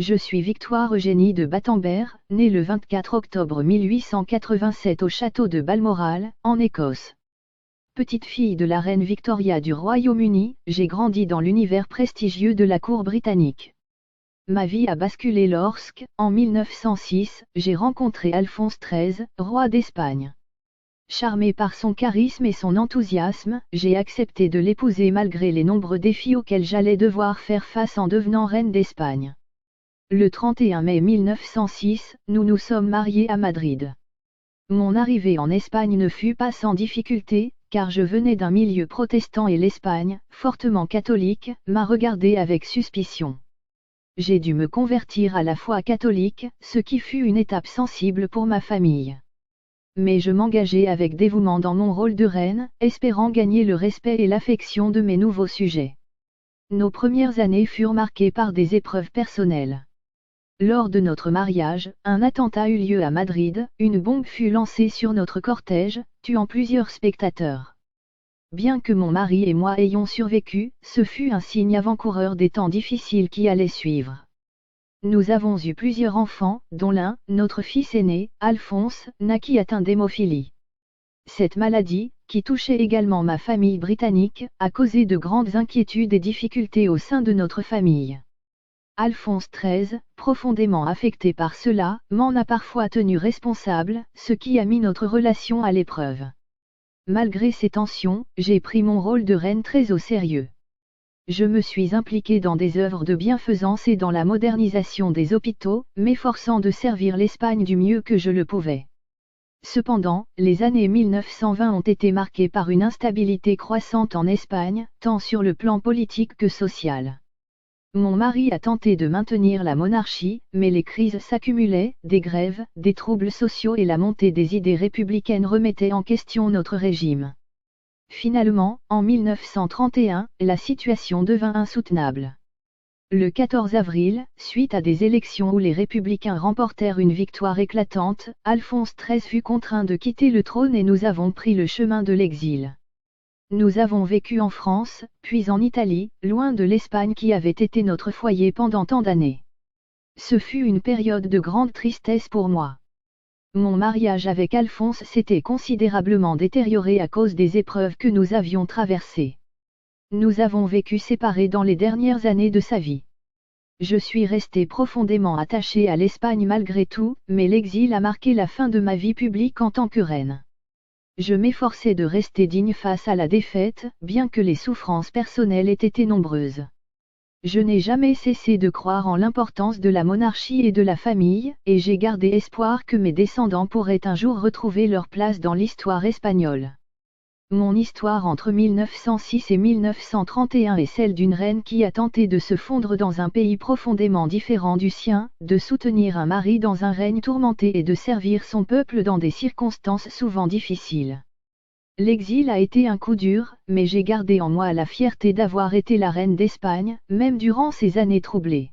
Je suis Victoire Eugénie de Battenberg, née le 24 octobre 1887 au château de Balmoral, en Écosse. Petite fille de la reine Victoria du Royaume-Uni, j'ai grandi dans l'univers prestigieux de la cour britannique. Ma vie a basculé lorsque, en 1906, j'ai rencontré Alphonse XIII, roi d'Espagne. Charmé par son charisme et son enthousiasme, j'ai accepté de l'épouser malgré les nombreux défis auxquels j'allais devoir faire face en devenant reine d'Espagne. Le 31 mai 1906, nous nous sommes mariés à Madrid. Mon arrivée en Espagne ne fut pas sans difficulté, car je venais d'un milieu protestant et l'Espagne, fortement catholique, m'a regardé avec suspicion. J'ai dû me convertir à la foi catholique, ce qui fut une étape sensible pour ma famille. Mais je m'engageai avec dévouement dans mon rôle de reine, espérant gagner le respect et l'affection de mes nouveaux sujets. Nos premières années furent marquées par des épreuves personnelles. Lors de notre mariage, un attentat eut lieu à Madrid, une bombe fut lancée sur notre cortège, tuant plusieurs spectateurs. Bien que mon mari et moi ayons survécu, ce fut un signe avant-coureur des temps difficiles qui allaient suivre. Nous avons eu plusieurs enfants, dont l'un, notre fils aîné, Alphonse, naquit atteint d'hémophilie. Cette maladie, qui touchait également ma famille britannique, a causé de grandes inquiétudes et difficultés au sein de notre famille. Alphonse XIII, profondément affecté par cela, m'en a parfois tenu responsable, ce qui a mis notre relation à l'épreuve. Malgré ces tensions, j'ai pris mon rôle de reine très au sérieux. Je me suis impliquée dans des œuvres de bienfaisance et dans la modernisation des hôpitaux, m'efforçant de servir l'Espagne du mieux que je le pouvais. Cependant, les années 1920 ont été marquées par une instabilité croissante en Espagne, tant sur le plan politique que social. Mon mari a tenté de maintenir la monarchie, mais les crises s'accumulaient, des grèves, des troubles sociaux et la montée des idées républicaines remettaient en question notre régime. Finalement, en 1931, la situation devint insoutenable. Le 14 avril, suite à des élections où les républicains remportèrent une victoire éclatante, Alphonse XIII fut contraint de quitter le trône et nous avons pris le chemin de l'exil. Nous avons vécu en France, puis en Italie, loin de l'Espagne qui avait été notre foyer pendant tant d'années. Ce fut une période de grande tristesse pour moi. Mon mariage avec Alphonse s'était considérablement détérioré à cause des épreuves que nous avions traversées. Nous avons vécu séparés dans les dernières années de sa vie. Je suis restée profondément attachée à l'Espagne malgré tout, mais l'exil a marqué la fin de ma vie publique en tant que reine. Je m'efforçais de rester digne face à la défaite, bien que les souffrances personnelles aient été nombreuses. Je n'ai jamais cessé de croire en l'importance de la monarchie et de la famille, et j'ai gardé espoir que mes descendants pourraient un jour retrouver leur place dans l'histoire espagnole. Mon histoire entre 1906 et 1931 est celle d'une reine qui a tenté de se fondre dans un pays profondément différent du sien, de soutenir un mari dans un règne tourmenté et de servir son peuple dans des circonstances souvent difficiles. L'exil a été un coup dur, mais j'ai gardé en moi la fierté d'avoir été la reine d'Espagne, même durant ces années troublées.